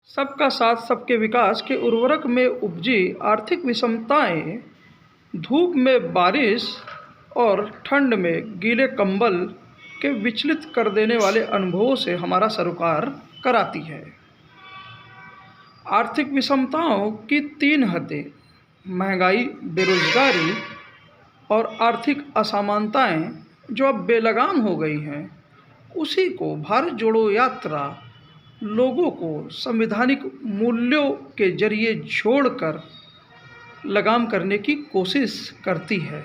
सबका साथ सबके विकास के उर्वरक में उपजी आर्थिक विषमताएं, धूप में बारिश और ठंड में गीले कंबल के विचलित कर देने वाले अनुभवों से हमारा सरोकार कराती है। आर्थिक विषमताओं की तीन हदें, महंगाई, बेरोजगारी और आर्थिक असमानताएं जो अब बेलगाम हो गई हैं, उसी को भारत जोड़ो यात्रा लोगों को संवैधानिक मूल्यों के जरिए जोड़कर लगाम करने की कोशिश करती है।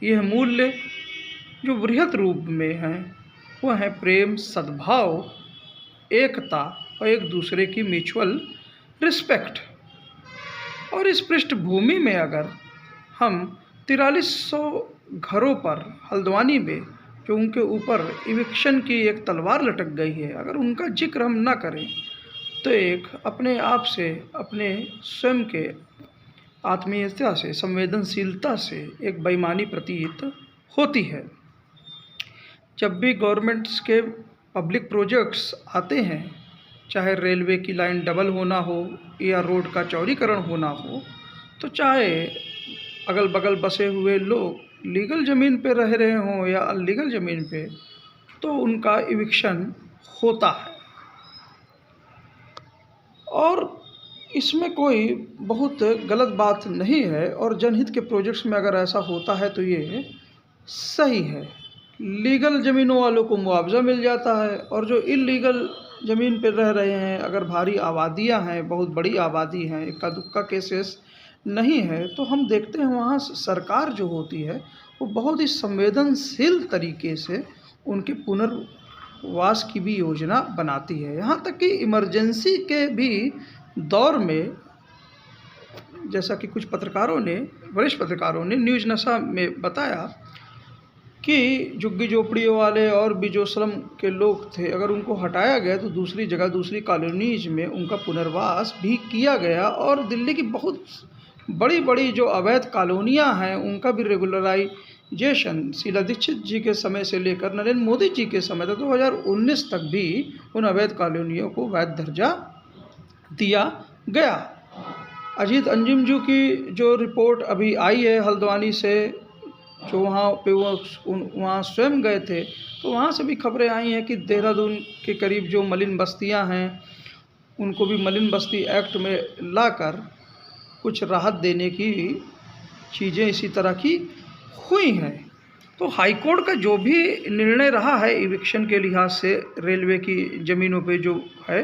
यह मूल्य जो बृहद रूप में हैं वह है प्रेम, सद्भाव, एकता और एक दूसरे की म्यूचुअल रिस्पेक्ट। और इस पृष्ठभूमि में अगर हम 4300 घरों पर हल्द्वानी में जो उनके ऊपर इविक्शन की एक तलवार लटक गई है, अगर उनका जिक्र हम ना करें तो एक अपने आप से, अपने स्वयं के आत्मीयता से, संवेदनशीलता से एक बेईमानी प्रतीत होती है। जब भी गवर्नमेंट्स के पब्लिक प्रोजेक्ट्स आते हैं, चाहे रेलवे की लाइन डबल होना हो या रोड का चौड़ीकरण होना हो, तो चाहे अगल बगल बसे हुए लोग लीगल ज़मीन पे रह रहे हों या अनलीगल ज़मीन पे, तो उनका इविक्शन होता है। और इसमें कोई बहुत गलत बात नहीं है, और जनहित के प्रोजेक्ट्स में अगर ऐसा होता है तो ये सही है। लीगल ज़मीनों वालों को मुआवजा मिल जाता है, और जो इल्लीगल ज़मीन पर रह रहे हैं, अगर भारी आबादियां हैं, बहुत बड़ी आबादी हैं, इक्का दुक्का केसेस नहीं है, तो हम देखते हैं वहाँ सरकार जो होती है वो बहुत ही संवेदनशील तरीके से उनके पुनर्वास की भी योजना बनाती है। यहाँ तक कि इमरजेंसी के भी दौर में, जैसा कि कुछ पत्रकारों ने, वरिष्ठ पत्रकारों ने न्यूज़ नशा में बताया कि झुग्गी झोपड़ियों वाले और भी जो स्लम के लोग थे, अगर उनको हटाया गया तो दूसरी जगह, दूसरी कॉलोनीज में उनका पुनर्वास भी किया गया। और दिल्ली की बहुत बड़ी बड़ी जो अवैध कॉलोनियां हैं उनका भी रेगुलराइजेशन शीला दीक्षित जी के समय से लेकर नरेंद्र मोदी जी के समय तक 2019 तक भी उन अवैध कॉलोनियों को वैध दर्जा दिया गया। अजीत अंजुम की जो रिपोर्ट अभी आई है हल्द्वानी से, जो वहाँ पे वहाँ स्वयं गए थे, तो वहाँ से भी खबरें आई हैं कि देहरादून के करीब जो मलिन बस्तियाँ हैं उनको भी मलिन बस्ती एक्ट में लाकर कुछ राहत देने की चीज़ें इसी तरह की हुई हैं। तो हाईकोर्ट का जो भी निर्णय रहा है इविक्शन के लिहाज से रेलवे की ज़मीनों पे जो है,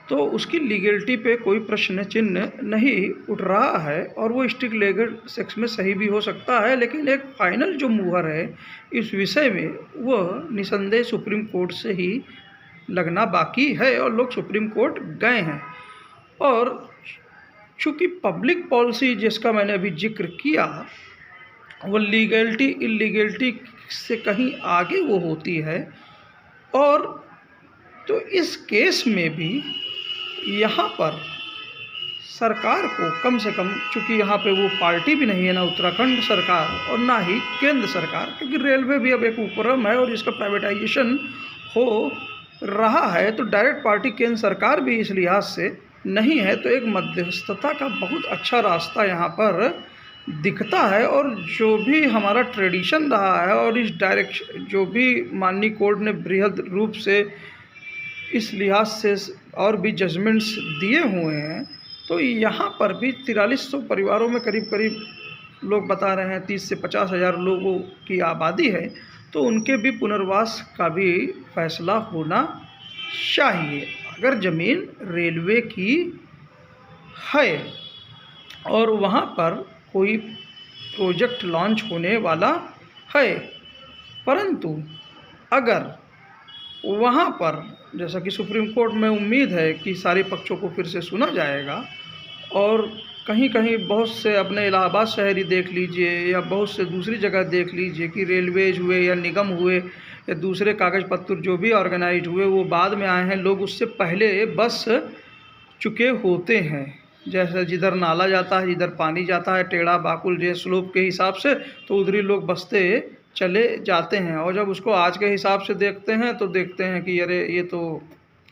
तो उसकी लीगलिटी पे कोई प्रश्न चिन्ह नहीं उठ रहा है, और वो स्ट्रिक्ट लीगल सेक्स में सही भी हो सकता है। लेकिन एक फाइनल जो मुहर है इस विषय में, वह निसंदेह सुप्रीम कोर्ट से ही लगना बाकी है, और लोग सुप्रीम कोर्ट गए हैं। और चूँकि पब्लिक पॉलिसी जिसका मैंने अभी जिक्र किया, वो लीगलिटी इलीगलिटी से कहीं आगे वो होती है। और तो इस केस में भी यहाँ पर सरकार को कम से कम, चूँकि यहाँ पे वो पार्टी भी नहीं है, ना उत्तराखंड सरकार और ना ही केंद्र सरकार, क्योंकि रेलवे भी अब एक उपक्रम है और इसका प्राइवेटाइजेशन हो रहा है, तो डायरेक्ट पार्टी केंद्र सरकार भी इस लिहाज से नहीं है। तो एक मध्यस्थता का बहुत अच्छा रास्ता यहाँ पर दिखता है। और जो भी हमारा ट्रेडिशन रहा है, और इस डायरेक्शन जो भी माननीय कोर्ट ने बृहद रूप से इस लिहाज से और भी जजमेंट्स दिए हुए हैं, तो यहाँ पर भी 4300 परिवारों में करीब करीब लोग बता रहे हैं 30 से 50 हज़ार लोगों की आबादी है, तो उनके भी पुनर्वास का भी फैसला होना चाहिए। अगर ज़मीन रेलवे की है और वहाँ पर कोई प्रोजेक्ट लॉन्च होने वाला है, परंतु अगर वहाँ पर, जैसा कि सुप्रीम कोर्ट में उम्मीद है कि सारे पक्षों को फिर से सुना जाएगा, और कहीं कहीं बहुत से, अपने इलाहाबाद शहरी देख लीजिए या बहुत से दूसरी जगह देख लीजिए कि रेलवेज हुए या निगम हुए या दूसरे कागज़ पत्र जो भी ऑर्गेनाइज हुए, वो बाद में आए हैं, लोग उससे पहले बस चुके होते हैं। जैसे जिधर नाला जाता है, जिधर पानी जाता है, टेढ़ा बाकुल जो स्लोप के हिसाब से, तो उधरी लोग बसते चले जाते हैं। और जब उसको आज के हिसाब से देखते हैं तो देखते हैं कि अरे ये तो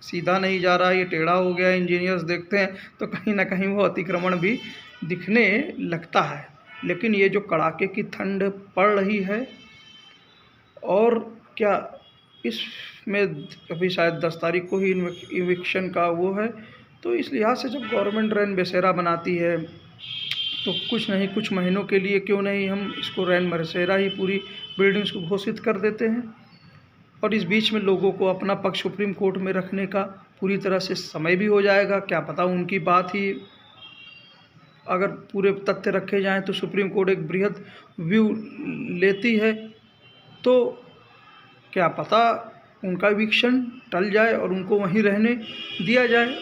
सीधा नहीं जा रहा, ये टेढ़ा हो गया, इंजीनियर्स देखते हैं तो कहीं ना कहीं वो अतिक्रमण भी दिखने लगता है। लेकिन ये जो कड़ाके की ठंड पड़ रही है, और क्या इसमें अभी शायद 10 तारीख को ही इविक्शन का वो है, तो इस लिहाज से जब गवर्नमेंट रैन बसेरा बनाती है तो कुछ नहीं कुछ महीनों के लिए क्यों नहीं हम इसको रैन बसेरा ही पूरी बिल्डिंग्स को घोषित कर देते हैं, और इस बीच में लोगों को अपना पक्ष सुप्रीम कोर्ट में रखने का पूरी तरह से समय भी हो जाएगा। क्या पता उनकी बात ही अगर पूरे तथ्य रखे जाएं तो सुप्रीम कोर्ट एक बृहद व्यू लेती है, तो क्या पता उनका इविक्शन टल जाए और उनको वहीं रहने दिया जाए।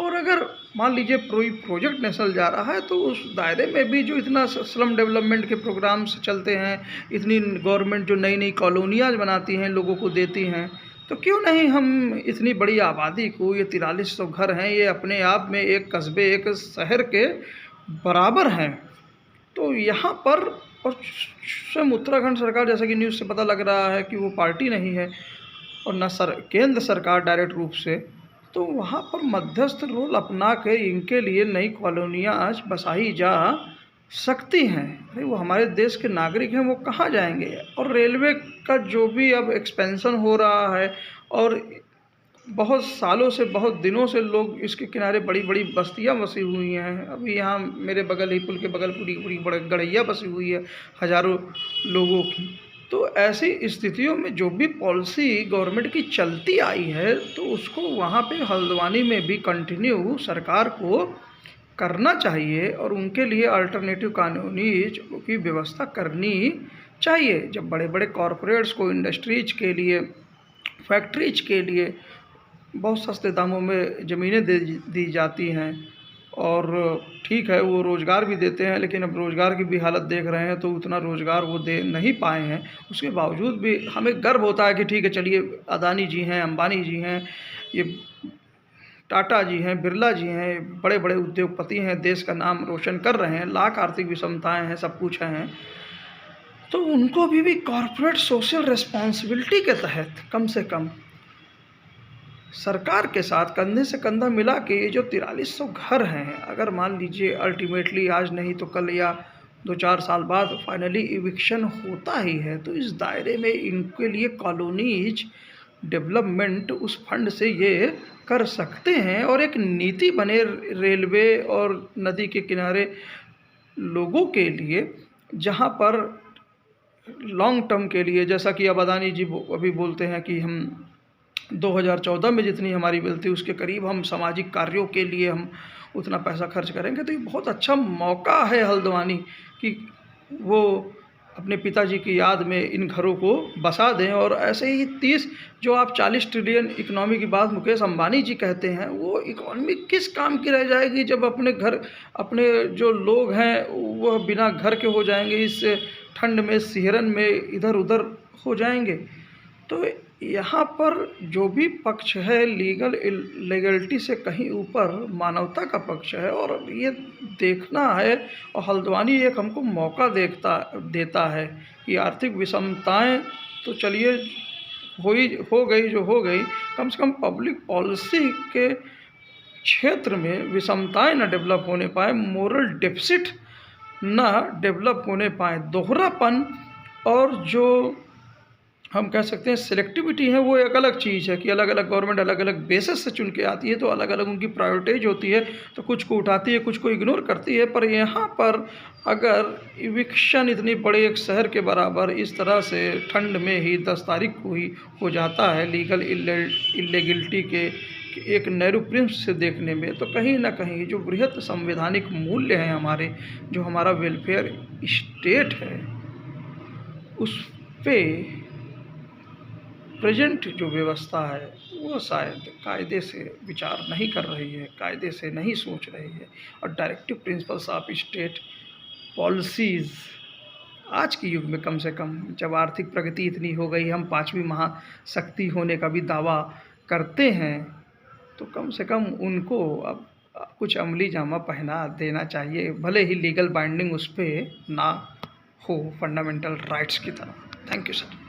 और अगर मान लीजिए प्रोजेक्ट नेशनल जा रहा है तो उस दायरे में भी जो इतना स्लम डेवलपमेंट के प्रोग्राम्स चलते हैं, इतनी गवर्नमेंट जो नई नई कॉलोनियाँ बनाती हैं, लोगों को देती हैं, तो क्यों नहीं हम इतनी बड़ी आबादी को, ये 4300 घर हैं, ये अपने आप में एक कस्बे, एक शहर के बराबर हैं। तो यहाँ पर, और स्वयं उत्तराखंड सरकार, जैसा कि न्यूज़ से पता लग रहा है कि वो पार्टी नहीं है और न केंद्र सरकार डायरेक्ट रूप से, तो वहाँ पर मध्यस्थ रोल अपना के इनके लिए नई कॉलोनियाँ आज बसाई जा सकती हैं। अरे वो हमारे देश के नागरिक हैं, वो कहाँ जाएंगे। और रेलवे का जो भी अब एक्सपेंशन हो रहा है, और बहुत सालों से, बहुत दिनों से लोग इसके किनारे बड़ी बड़ी बस्तियां बसी हुई हैं। अभी यहाँ मेरे बगल ही, पुल के बगल पूरी पूरी बड़ी गड़ैया बसी हुई है हज़ारों लोगों की। तो ऐसी स्थितियों में जो भी पॉलिसी गवर्नमेंट की चलती आई है, तो उसको वहाँ पे हल्द्वानी में भी कंटिन्यू सरकार को करना चाहिए, और उनके लिए अल्टरनेटिव कानूनी की व्यवस्था करनी चाहिए। जब बड़े बड़े कॉरपोरेट्स को इंडस्ट्रीज के लिए, फैक्ट्रीज के लिए बहुत सस्ते दामों में ज़मीनें दी जाती हैं, और ठीक है वो रोज़गार भी देते हैं, लेकिन अब रोज़गार की भी हालत देख रहे हैं तो उतना रोज़गार वो दे नहीं पाए हैं। उसके बावजूद भी हमें गर्व होता है कि ठीक है चलिए, अदानी जी हैं, अंबानी जी हैं, ये टाटा जी हैं, बिरला जी हैं, बड़े बड़े उद्योगपति हैं, देश का नाम रोशन कर रहे हैं, लाख आर्थिक विषमताएँ हैं, सब कुछ हैं, तो उनको भी कॉरपोरेट सोशल रिस्पॉन्सिबिलिटी के तहत कम से कम सरकार के साथ कंधे से कंधा मिला के ये जो 4300 घर हैं, अगर मान लीजिए अल्टीमेटली आज नहीं तो कल या 2-4 साल बाद फाइनली इविक्शन होता ही है, तो इस दायरे में इनके लिए कॉलोनीज डेवलपमेंट उस फंड से ये कर सकते हैं, और एक नीति बने रेलवे और नदी के किनारे लोगों के लिए, जहाँ पर लॉन्ग टर्म के लिए, जैसा कि अब अदानी जी अभी बोलते हैं कि हम 2014 में जितनी हमारी बिल थी उसके करीब हम सामाजिक कार्यों के लिए हम उतना पैसा खर्च करेंगे। तो ये बहुत अच्छा मौका है हल्द्वानी कि वो अपने पिताजी की याद में इन घरों को बसा दें। और ऐसे ही 30 जो आप 40 ट्रिलियन इकनॉमी की बात मुकेश अंबानी जी कहते हैं, वो इकॉनमी किस काम की रह जाएगी जब अपने घर, अपने जो लोग हैं वह बिना घर के हो जाएंगे, इस ठंड में, सिहरन में इधर उधर हो जाएंगे। तो यहाँ पर जो भी पक्ष है लीगलिटी से कहीं ऊपर मानवता का पक्ष है, और ये देखना है, और हल्द्वानी एक हमको मौका देता है कि आर्थिक विषमताएं तो चलिए हो गई जो हो गई, कम से कम पब्लिक पॉलिसी के क्षेत्र में विषमताएं न डेवलप होने पाए, मोरल डेफिसिट ना डेवलप होने पाए, दोहरापन और जो हम कह सकते हैं सिलेक्टिविटी है, वो एक अलग चीज़ है कि अलग अलग गवर्नमेंट अलग अलग बेसिस से चुन के आती है, तो अलग अलग उनकी प्रायोरिटीज होती है, तो कुछ को उठाती है, कुछ को इग्नोर करती है। पर यहाँ पर अगर इविक्शन इतनी बड़े एक शहर के बराबर इस तरह से ठंड में ही 10 तारीख को ही हो जाता है लीगल इलेगिलिटी के एक नैरो प्रिंस से देखने में, तो कहीं ना कहीं जो बृहत संवैधानिक मूल्य हैं हमारे, जो हमारा वेलफेयर स्टेट है, उस पे प्रेजेंट जो व्यवस्था है वो शायद कायदे से विचार नहीं कर रही है, कायदे से नहीं सोच रही है, और directive principles of state policies आज के युग में, कम से कम जब आर्थिक प्रगति इतनी हो गई, हम 5वीं महाशक्ति होने का भी दावा करते हैं, तो कम से कम उनको अब कुछ अमली जामा पहना देना चाहिए, भले ही लीगल बाइंडिंग उस पर ना हो फंडामेंटल राइट्स की तरह। Thank you sir.